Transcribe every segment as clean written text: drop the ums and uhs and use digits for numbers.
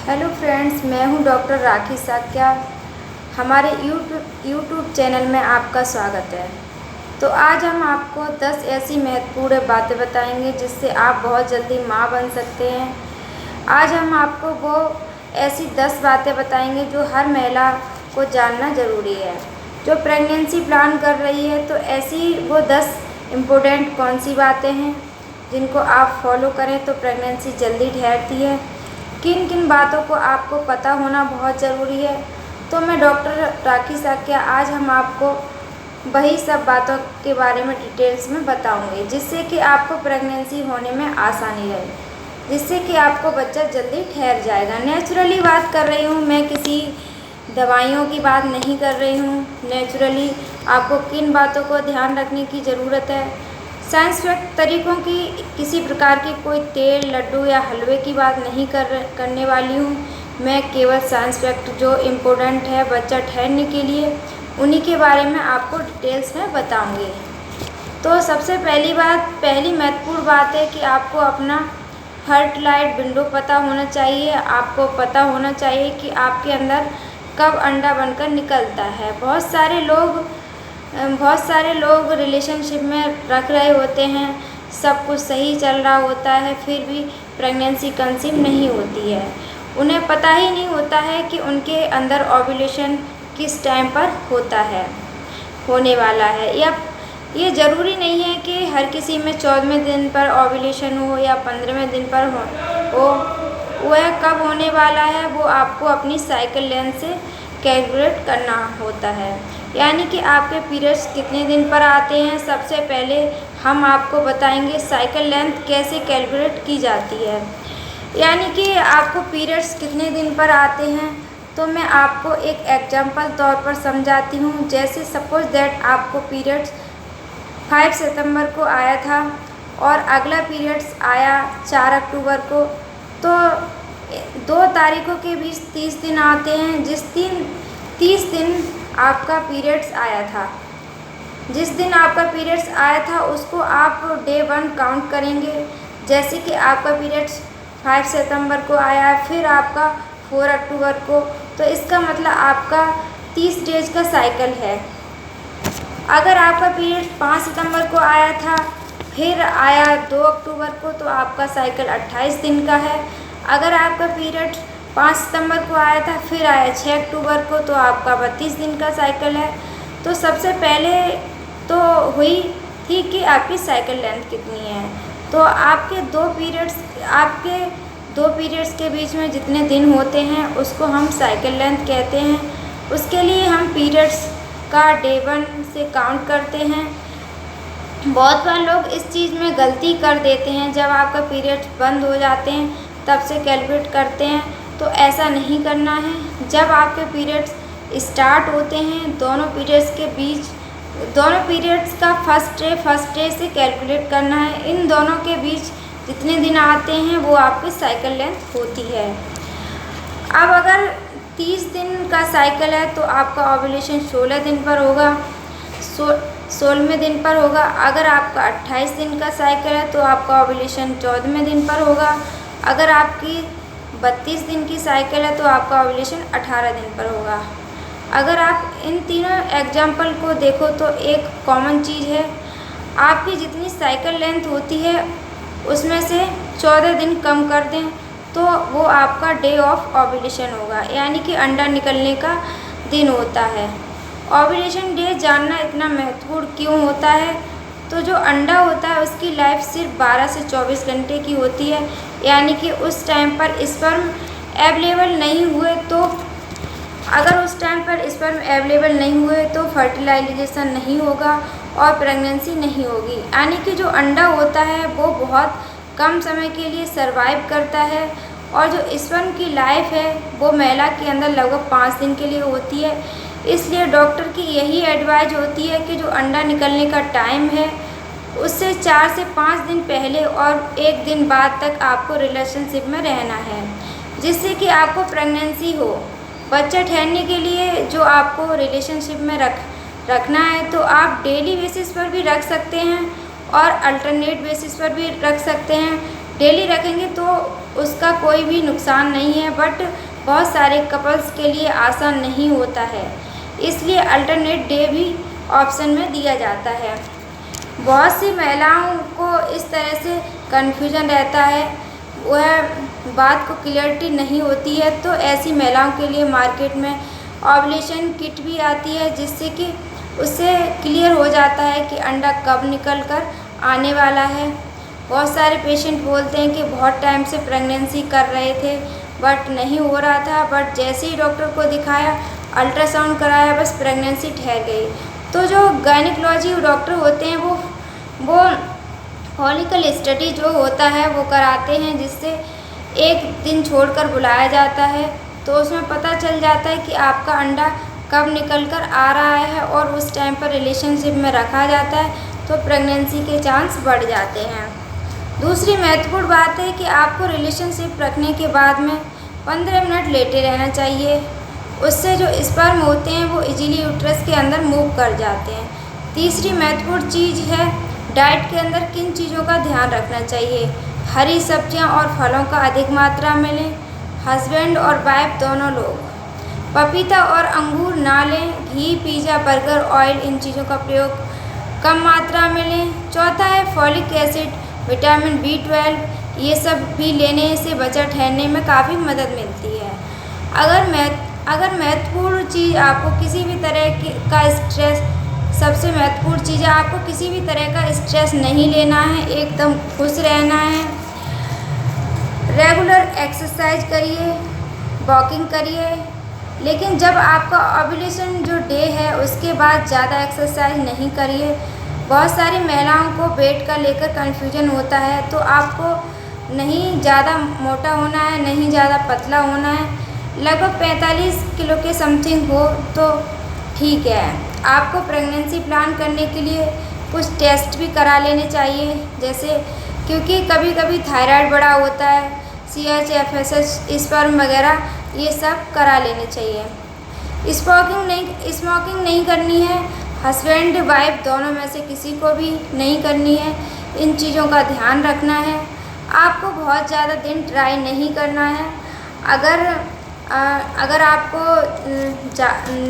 Hello friends, मैं हूं doctor राखी साक्या। हमारे यूट्यूब चैनल में आपका स्वागत है। तो आज हम आपको 10 ऐसी महत्वपूर्ण बातें बताएंगे जिससे आप बहुत जल्दी माँ बन सकते हैं। आज हम आपको वो ऐसी 10 बातें बताएंगे जो हर महिला को जानना ज़रूरी है जो प्रेगनेंसी प्लान कर रही है। तो ऐसी वो 10 इम्पोर्टेंट कौन सी बातें हैं जिनको आप फॉलो करें तो प्रेगनेंसी जल्दी ठहरती है। किन किन बातों को आपको पता होना बहुत ज़रूरी है। तो मैं डॉक्टर राखी साक्या आज हम आपको वही सब बातों के बारे में डिटेल्स में बताऊंगी जिससे कि आपको प्रेगनेंसी होने में आसानी रहे, जिससे कि आपको बच्चा जल्दी ठहर जाएगा। नेचुरली बात कर रही हूँ मैं, किसी दवाइयों की बात नहीं कर रही हूँ। नेचुरली आपको किन बातों को ध्यान रखने की ज़रूरत है। साइंस फैक्ट तरीक़ों की किसी प्रकार की कोई तेल, लड्डू या हलवे की बात नहीं करने वाली हूँ। मैं केवल साइंस फैक्ट जो इम्पोर्टेंट है बच्चा ठहरने के लिए, उन्हीं के बारे में आपको डिटेल्स में बताऊँगी। तो सबसे पहली महत्वपूर्ण बात है कि आपको अपना फर्टिलाइज विंडो पता होना चाहिए। आपको पता होना चाहिए कि आपके अंदर कब अंडा बनकर निकलता है। बहुत सारे लोग रिलेशनशिप में रख रहे होते हैं, सब कुछ सही चल रहा होता है, फिर भी प्रेगनेंसी कंसीव नहीं होती है। उन्हें पता ही नहीं होता है कि उनके अंदर ओव्यूलेशन किस टाइम पर होने वाला है। या ये ज़रूरी नहीं है कि हर किसी में 14वें दिन पर ओव्यूलेशन हो या 15वें दिन पर हो। वह कब होने वाला है वो आपको अपनी साइकिल लेंथ से कैलकुलेट करना होता है। यानी कि आपके पीरियड्स कितने दिन पर आते हैं। सबसे पहले हम आपको बताएंगे साइकिल लेंथ कैसे कैलकुलेट की जाती है, यानी कि आपको पीरियड्स कितने दिन पर आते हैं। तो मैं आपको एक एग्जांपल तौर पर समझाती हूँ। जैसे सपोज दैट आपको पीरियड्स 5 सितंबर को आया था और अगला पीरियड्स आया 4 अक्टूबर को, तो 2 तारीखों के बीच 30 दिन आते हैं। 30 दिन आपका पीरियड्स आया था, जिस दिन आपका पीरियड्स आया था उसको आप डे 1 काउंट करेंगे। जैसे कि आपका पीरियड्स 5 सितंबर को आया, फिर आपका 4 अक्टूबर को, तो इसका मतलब आपका 30 डेज का साइकिल है। अगर आपका पीरियड 5 सितंबर को आया था, फिर आया 2 अक्टूबर को, तो आपका साइकिल 28 दिन का है। अगर आपका पीरियड 5 सितंबर को आया था, फिर आया 6 अक्टूबर को, तो आपका 32 दिन का साइकिल है। तो सबसे पहले तो हुई थी कि आपकी साइकिल लेंथ कितनी है। तो आपके 2 पीरियड्स के बीच में जितने दिन होते हैं उसको हम साइकिल लेंथ कहते हैं। उसके लिए हम पीरियड्स का डे 1 से काउंट करते हैं। बहुत बार लोग इस चीज़ में गलती कर देते हैं, जब आपका पीरियड्स बंद हो जाते हैं तब से कैलकुलेट करते हैं। तो ऐसा नहीं करना है। जब आपके पीरियड्स स्टार्ट होते हैं, दोनों पीरियड्स का फर्स्ट डे से कैलकुलेट करना है। इन दोनों के बीच जितने दिन आते हैं वो आपकी साइकिल लेंथ होती है। अब अगर 30 दिन का साइकिल है तो आपका ओव्यूलेशन 16 दिन पर होगा, 16वें दिन पर होगा। अगर आपका 28 दिन का साइकिल है तो आपका ओव्यूलेशन 14वें दिन पर होगा। अगर आपकी 32 दिन की साइकिल है तो आपका ओव्यूलेशन 18 दिन पर होगा। अगर आप इन तीनों एग्जाम्पल को देखो तो एक कॉमन चीज़ है, आपकी जितनी साइकिल लेंथ होती है उसमें से 14 दिन कम कर दें तो वो आपका डे ऑफ ओव्यूलेशन होगा, यानी कि अंडा निकलने का दिन होता है। ओव्यूलेशन डे जानना इतना महत्वपूर्ण क्यों होता है? तो जो अंडा होता है उसकी लाइफ सिर्फ 12 से 24 घंटे की होती है, यानी कि उस टाइम पर स्पर्म अवेलेबल नहीं हुए तो तो फर्टिलाइजेशन नहीं होगा और प्रेगनेंसी नहीं होगी। यानी कि जो अंडा होता है वो बहुत कम समय के लिए सरवाइव करता है और जो स्पर्म की लाइफ है वो महिला के अंदर लगभग 5 दिन के लिए होती है। इसलिए डॉक्टर की यही एडवाइज होती है कि जो अंडा निकलने का टाइम है उससे 4 से 5 दिन पहले और 1 दिन बाद तक आपको रिलेशनशिप में रहना है, जिससे कि आपको प्रेगनेंसी हो। बच्चा ठहरने के लिए जो आपको रिलेशनशिप में रखना है तो आप डेली बेसिस पर भी रख सकते हैं और अल्टरनेट बेसिस पर भी रख सकते हैं। डेली रखेंगे तो उसका कोई भी नुकसान नहीं है, बट बहुत सारे कपल्स के लिए आसान नहीं होता है, इसलिए अल्टरनेट डे भी ऑप्शन में दिया जाता है। बहुत सी महिलाओं को इस तरह से कन्फ्यूजन रहता है, वह बात को क्लियरिटी नहीं होती है, तो ऐसी महिलाओं के लिए मार्केट में ओव्यूलेशन किट भी आती है, जिससे कि उससे क्लियर हो जाता है कि अंडा कब निकल कर आने वाला है। बहुत सारे पेशेंट बोलते हैं कि बहुत टाइम से प्रेगनेंसी कर रहे थे बट नहीं हो रहा था, बट जैसे ही डॉक्टर को दिखाया, अल्ट्रासाउंड कराया, बस प्रेगनेंसी ठहर गई। तो जो गायनिकोलॉजी डॉक्टर होते हैं वो फॉलिकल स्टडी जो होता है वो कराते हैं, जिससे एक दिन छोड़कर बुलाया जाता है, तो उसमें पता चल जाता है कि आपका अंडा कब निकल कर आ रहा है, और उस टाइम पर रिलेशनशिप में रखा जाता है, तो प्रेगनेंसी के चांस बढ़ जाते हैं। दूसरी महत्वपूर्ण बात है कि आपको रिलेशनशिप रखने के बाद में 15 मिनट लेटे रहना चाहिए, उससे जो स्पर्म होते हैं वो इजीली यूट्रस के अंदर मूव कर जाते हैं। तीसरी महत्वपूर्ण चीज़ है डाइट के अंदर किन चीज़ों का ध्यान रखना चाहिए। हरी सब्जियां और फलों का अधिक मात्रा में लें। हस्बैंड और वाइफ दोनों लोग पपीता और अंगूर ना लें। घी, पिज़्ज़ा, बर्गर, ऑयल, इन चीज़ों का प्रयोग कम मात्रा में लें। चौथा है फॉलिक एसिड, विटामिन B12, ये सब भी लेने से बच्चा ठहरने में काफ़ी मदद मिलती है। अगर महत्वपूर्ण चीज़ आपको किसी भी तरह का स्ट्रेस, सबसे महत्वपूर्ण चीज़ है आपको किसी भी तरह का स्ट्रेस नहीं लेना है, एकदम खुश रहना है। रेगुलर एक्सरसाइज करिए, वॉकिंग करिए, लेकिन जब आपका ओव्यूलेशन जो डे है उसके बाद ज़्यादा एक्सरसाइज नहीं करिए। बहुत सारी महिलाओं को वेट का लेकर कन्फ्यूजन होता है, तो आपको नहीं ज़्यादा मोटा होना है, नहीं ज़्यादा पतला होना है, लगभग 45 किलो के समथिंग हो तो ठीक है। आपको प्रेगनेंसी प्लान करने के लिए कुछ टेस्ट भी करा लेने चाहिए, जैसे क्योंकि कभी कभी थायराइड बढ़ा होता है, CH/FSH, स्पर्म वगैरह, ये सब करा लेने चाहिए। स्मोकिंग नहीं करनी है, हस्बैंड वाइफ दोनों में से किसी को भी नहीं करनी है। इन चीज़ों का ध्यान रखना है। आपको बहुत ज़्यादा दिन ट्राई नहीं करना है। अगर आपको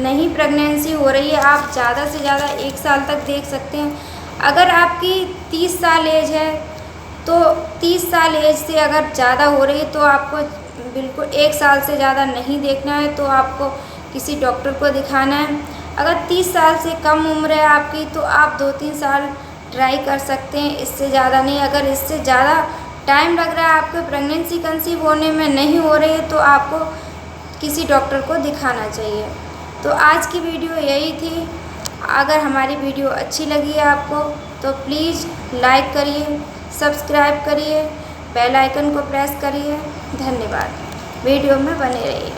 नहीं प्रेगनेंसी हो रही है, आप ज़्यादा से ज़्यादा 1 साल तक देख सकते हैं। अगर आपकी 30 साल एज है तो 30 साल एज से अगर ज़्यादा हो रही है तो आपको बिल्कुल 1 साल से ज़्यादा नहीं देखना है, तो आपको किसी डॉक्टर को दिखाना है। अगर 30 साल से कम उम्र है आपकी तो आप 2-3 साल ट्राई कर सकते हैं, इससे ज़्यादा नहीं। अगर इससे ज़्यादा टाइम लग रहा है, आपको प्रेगनेंसी कंसीव होने में नहीं हो रही है, तो आपको किसी डॉक्टर को दिखाना चाहिए। तो आज की वीडियो यही थी। अगर हमारी वीडियो अच्छी लगी है आपको तो प्लीज़ लाइक करिए, सब्सक्राइब करिए, बेल आइकन को प्रेस करिए। धन्यवाद। वीडियो में बने रहिए।